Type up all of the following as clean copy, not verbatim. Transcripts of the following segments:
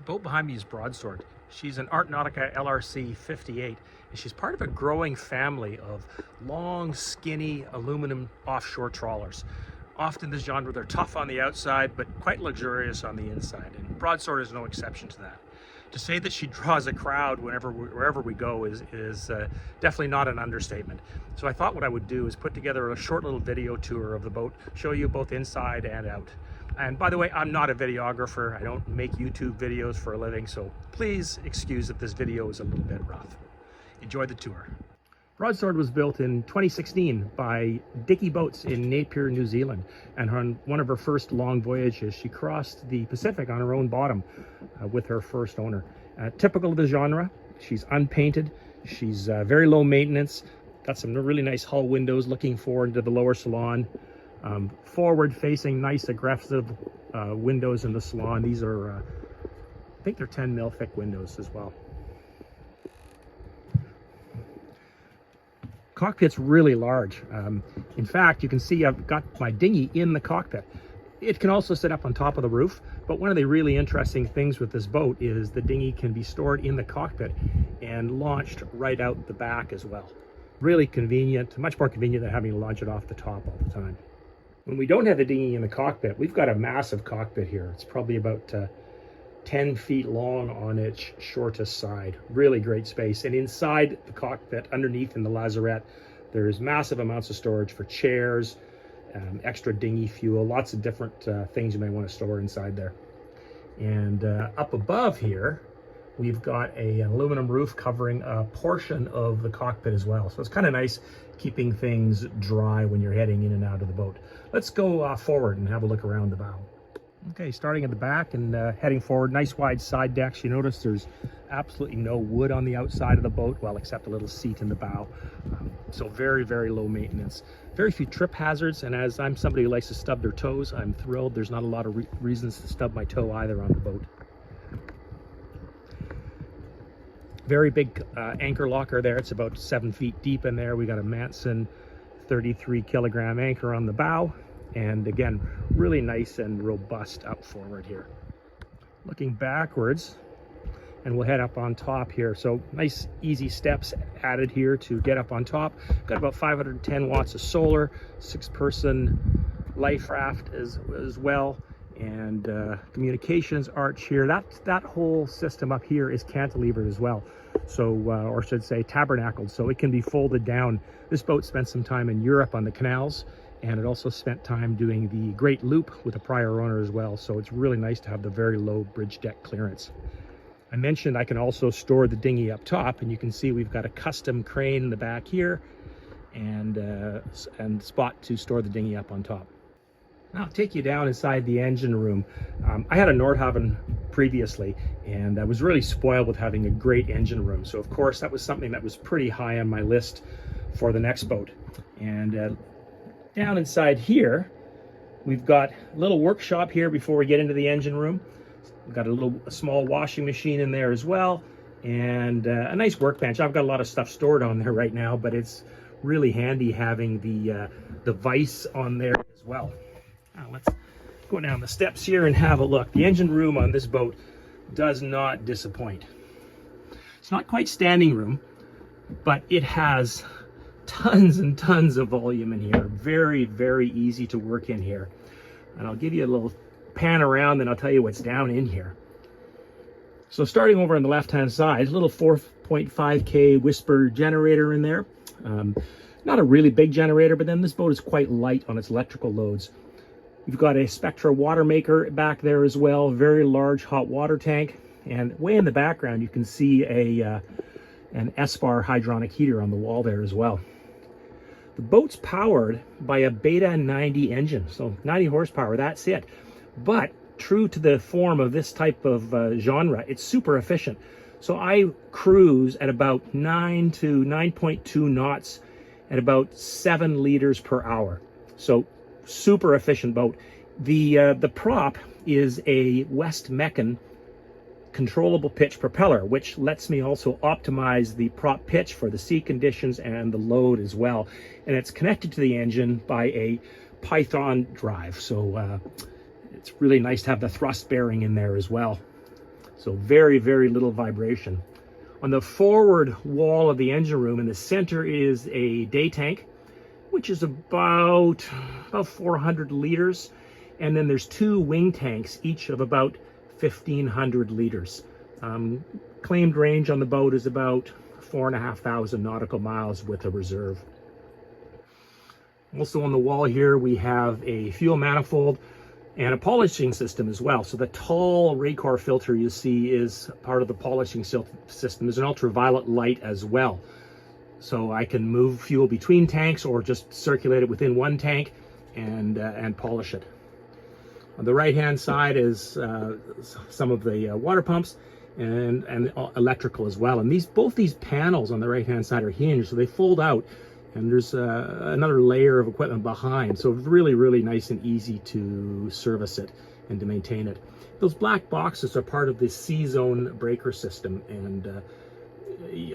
boat behind me is Broadsword. She's an Art Nautica LRC 58, and she's part of a growing family of long, skinny aluminum offshore trawlers. Often this genre, they're tough on the outside, but quite luxurious on the inside, and Broadsword is no exception to that. To say that she draws a crowd wherever we go is definitely not an understatement. So I thought what I would do is put together a short little video tour of the boat, show you both inside and out. And by the way, I'm not a videographer. I don't make YouTube videos for a living, so please excuse if this video is a little bit rough. Enjoy the tour. Broadsword was built in 2016 by Dickey Boats in Napier, New Zealand. And on one of her first long voyages, she crossed the Pacific on her own bottom with her first owner. Typical of the genre, she's unpainted, she's very low maintenance, got some really nice hull windows looking forward into the lower salon. Forward-facing, nice aggressive windows in the salon. These are, I think they're 10 mil thick windows as well. Cockpit's really large. In fact, you can see I've got my dinghy in the cockpit. It can also sit up on top of the roof, but one of the really interesting things with this boat is the dinghy can be stored in the cockpit and launched right out the back as well. Really convenient, much more convenient than having to launch it off the top all the time. When we don't have the dinghy in the cockpit, we've got a massive cockpit here. It's probably about 10 feet long on its shortest side. Really great space. And inside the cockpit, underneath in the lazarette, there's massive amounts of storage for chairs, extra dinghy fuel, lots of different things you may want to store inside there. And up above here, we've got an aluminum roof covering a portion of the cockpit as well. So it's kind of nice keeping things dry when you're heading in and out of the boat. Let's go forward and have a look around the bow. Okay, starting at the back and heading forward, nice wide side decks. You notice there's absolutely no wood on the outside of the boat, well, except a little seat in the bow. So very, very low maintenance. Very few trip hazards, and as I'm somebody who likes to stub their toes, I'm thrilled there's not a lot of reasons to stub my toe either on the boat. Very big anchor locker there. It's about 7 feet deep in there. We got a Manson 33 kilogram anchor on the bow. And again, really nice and robust up forward here. Looking backwards, and we'll head up on top here. So nice, easy steps added here to get up on top. Got about 510 watts of solar, 6-person life raft as well. And communications arch here. That whole system up here is cantilevered as well. So, or should say tabernacled, so it can be folded down. This boat spent some time in Europe on the canals, and it also spent time doing the Great Loop with a prior owner as well. So it's really nice to have the very low bridge deck clearance. I mentioned I can also store the dinghy up top, and you can see we've got a custom crane in the back here and spot to store the dinghy up on top. Now I'll take you down inside the engine room. I had a Nordhaven previously, and I was really spoiled with having a great engine room. So of course that was something that was pretty high on my list for the next boat. And down inside here, we've got a little workshop here before we get into the engine room. We've got a small washing machine in there as well, and a nice workbench. I've got a lot of stuff stored on there right now, but it's really handy having the vise on there as well. Now let's go down the steps here and have a look. The engine room on this boat does not disappoint. It's not quite standing room, but it has tons and tons of volume in here. Very, very easy to work in here. And I'll give you a little pan around, and I'll tell you what's down in here. So starting over on the left-hand side, a little 4.5K Whisper generator in there. Not a really big generator, but then this boat is quite light on its electrical loads. We've got a Spectra water maker back there as well, very large hot water tank. And way in the background, you can see an S-bar hydronic heater on the wall there as well. The boat's powered by a Beta 90 engine, so 90 horsepower, that's it. But true to the form of this type of genre, it's super efficient. So I cruise at about 9 to 9.2 knots at about 7 liters per hour. So super efficient boat. The prop is a West Meccan controllable pitch propeller, which lets me also optimize the prop pitch for the sea conditions and the load as well. And it's connected to the engine by a Python drive. So it's really nice to have the thrust bearing in there as well. So very, very little vibration. On the forward wall of the engine room in the center is a day tank, which is about 400 liters. And then there's 2 wing tanks, each of about 1,500 liters. Claimed range on the boat is about 4,500 nautical miles with a reserve. Also on the wall here, we have a fuel manifold and a polishing system as well. So the tall Raycor filter you see is part of the polishing system. There's an ultraviolet light as well. So I can move fuel between tanks or just circulate it within one tank and polish it. On the right-hand side is some of the water pumps and electrical as well. And both these panels on the right-hand side are hinged, so they fold out. And there's another layer of equipment behind. So really, really nice and easy to service it and to maintain it. Those black boxes are part of the C-zone breaker system. And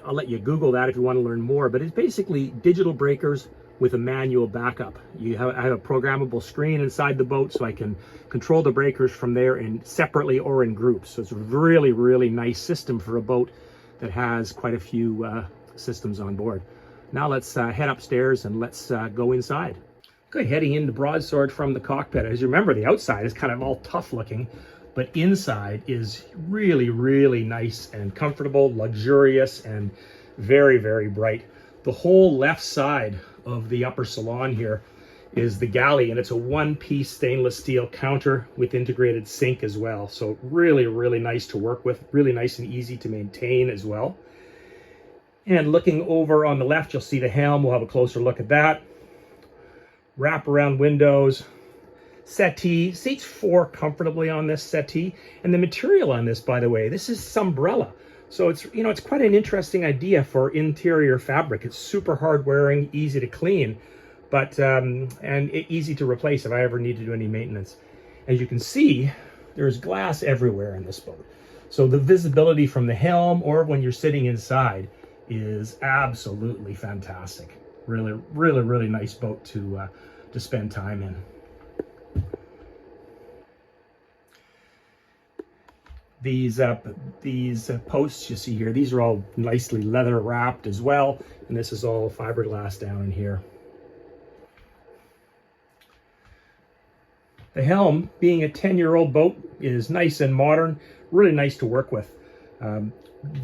I'll let you Google that if you want to learn more. But it's basically digital breakers with a manual backup. I have a programmable screen inside the boat, so I can control the breakers from there separately or in groups. So it's a really, really nice system for a boat that has quite a few systems on board. Now let's head upstairs and let's go inside. Okay, heading into Broadsword from the cockpit. As you remember, the outside is kind of all tough looking, but inside is really, really nice and comfortable, luxurious, and very, very bright. The whole left side of the upper salon here is the galley, and it's a one-piece stainless steel counter with integrated sink as well. So really, really nice to work with, really nice and easy to maintain as well. And looking over on the left, you'll see the helm. We'll have a closer look at that. Wrap-around windows, settee, seats 4 comfortably on this settee. And the material on this, by the way, this is Sunbrella. So it's, it's quite an interesting idea for interior fabric. It's super hard wearing, easy to clean, but and easy to replace if I ever need to do any maintenance. As you can see, there's glass everywhere in this boat. So the visibility from the helm or when you're sitting inside is absolutely fantastic. Really, really, really nice boat to spend time in. These posts you see here, these are all nicely leather wrapped as well, and this is all fiberglass down in here. The helm, being a 10-year-old boat, is nice and modern, really nice to work with.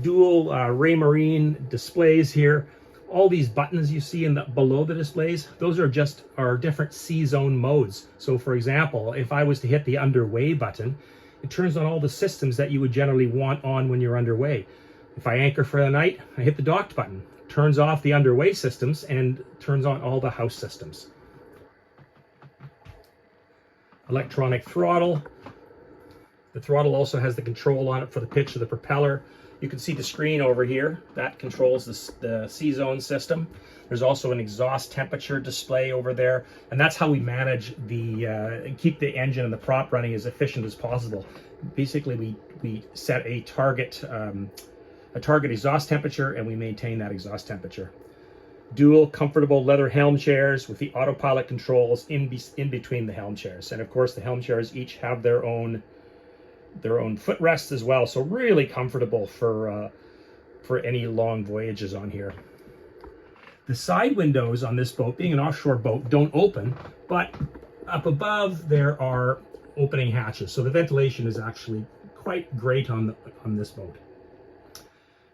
Dual Raymarine displays here. All these buttons you see below the displays, those are just our different C-zone modes. So for example, if I was to hit the underway button, it turns on all the systems that you would generally want on when you're underway. If I anchor for the night, I hit the docked button. Turns off the underway systems and turns on all the house systems. Electronic throttle. The throttle also has the control on it for the pitch of the propeller. You can see the screen over here. That controls the C-zone system. There's also an exhaust temperature display over there, and that's how we manage keep the engine and the prop running as efficient as possible. Basically, we set a target exhaust temperature, and we maintain that exhaust temperature. Dual comfortable leather helm chairs with the autopilot controls in between the helm chairs, and of course the helm chairs each have their own footrests as well, so really comfortable for any long voyages on here. The side windows on this boat, being an offshore boat, don't open, but up above there are opening hatches, so the ventilation is actually quite great on this boat.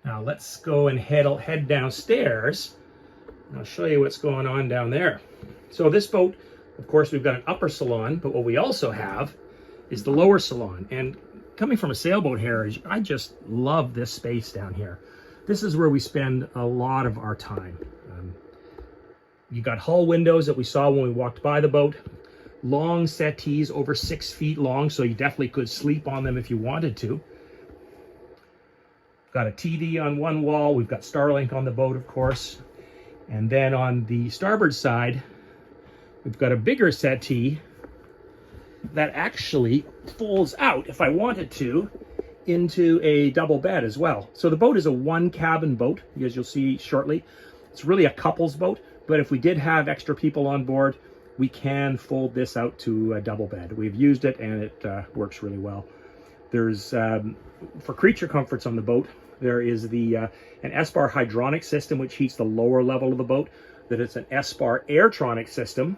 Now let's go and head downstairs, and I'll show you what's going on down there. So this boat, of course, we've got an upper salon, but what we also have is the lower salon. And coming from a sailboat heritage, I just love this space down here. This is where we spend a lot of our time. You got hull windows that we saw when we walked by the boat. Long settees, over 6 feet long, so you definitely could sleep on them if you wanted to. Got a TV on one wall. We've got Starlink on the boat, of course. And then on the starboard side, we've got a bigger settee that actually folds out, if I wanted to, into a double bed as well. So the boat is a 1-cabin boat, as you'll see shortly. It's really a couple's boat, but if we did have extra people on board, we can fold this out to a double bed. We've used it and it works really well. There's, for creature comforts on the boat, there is the an S-bar hydronic system, which heats the lower level of the boat. That it's an S-bar airtronic system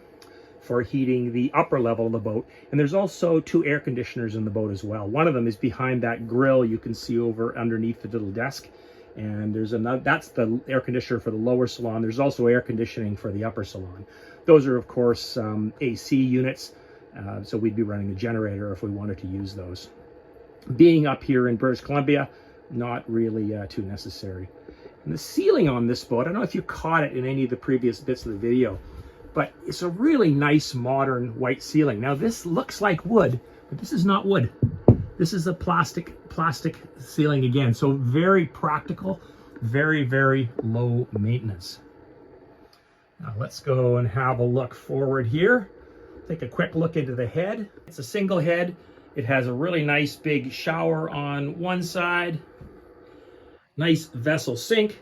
for heating the upper level of the boat. And there's also 2 air conditioners in the boat as well. One of them is behind that grill you can see over underneath the little desk. And there's another, that's the air conditioner for the lower salon. There's also air conditioning for the upper salon. Those are, of course, AC units. So we'd be running a generator if we wanted to use those. Being up here in British Columbia, not really too necessary. And the ceiling on this boat, I don't know if you caught it in any of the previous bits of the video, but it's a really nice modern white ceiling. Now this looks like wood, but this is not wood. This is a plastic ceiling again. So very practical, very, very low maintenance. Now let's go and have a look forward here. Take a quick look into the head. It's a single head. It has a really nice big shower on one side. Nice vessel sink.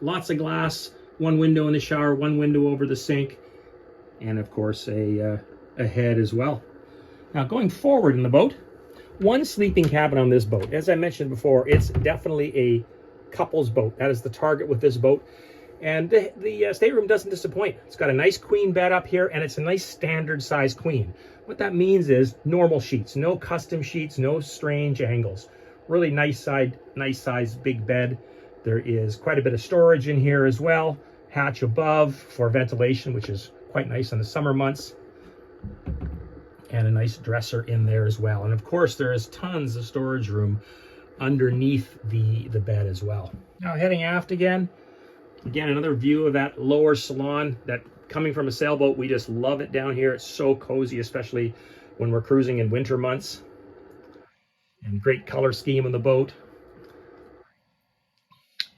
Lots of glass. One window in the shower, one window over the sink. And of course a head as well. Now going forward in the boat, one sleeping cabin on this boat. As I mentioned before, it's definitely a couple's boat. That is the target with this boat. And the stateroom doesn't disappoint. It's got a nice queen bed up here, and it's a nice standard size queen. What that means is normal sheets, no custom sheets, no strange angles. Really nice size big bed. There is quite a bit of storage in here as well. Hatch above for ventilation, which is quite nice in the summer months. And a nice dresser in there as well. And of course, there is tons of storage room underneath the bed as well. Now heading aft again. Again, another view of that lower salon. That coming from a sailboat, we just love it down here. It's so cozy, especially when we're cruising in winter months. And great color scheme on the boat.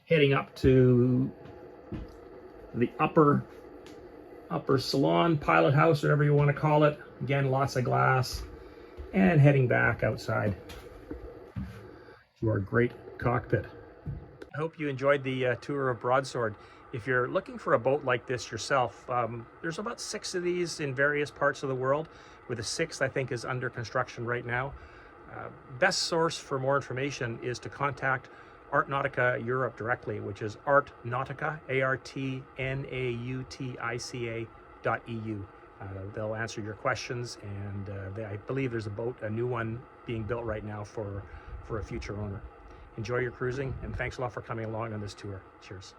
Heading up to the upper salon, pilot house, whatever you want to call it. Again, lots of glass. And heading back outside to our great cockpit. I hope you enjoyed the tour of Broadsword. If you're looking for a boat like this yourself, there's about 6 of these in various parts of the world, with a 6th I think is under construction right now. Best source for more information is to contact Art Nautica Europe directly, which is Art Nautica, ARTNAUTICA.EU. They'll answer your questions, and I believe there's a new one being built right now for a future owner. Enjoy your cruising, and thanks a lot for coming along on this tour. Cheers.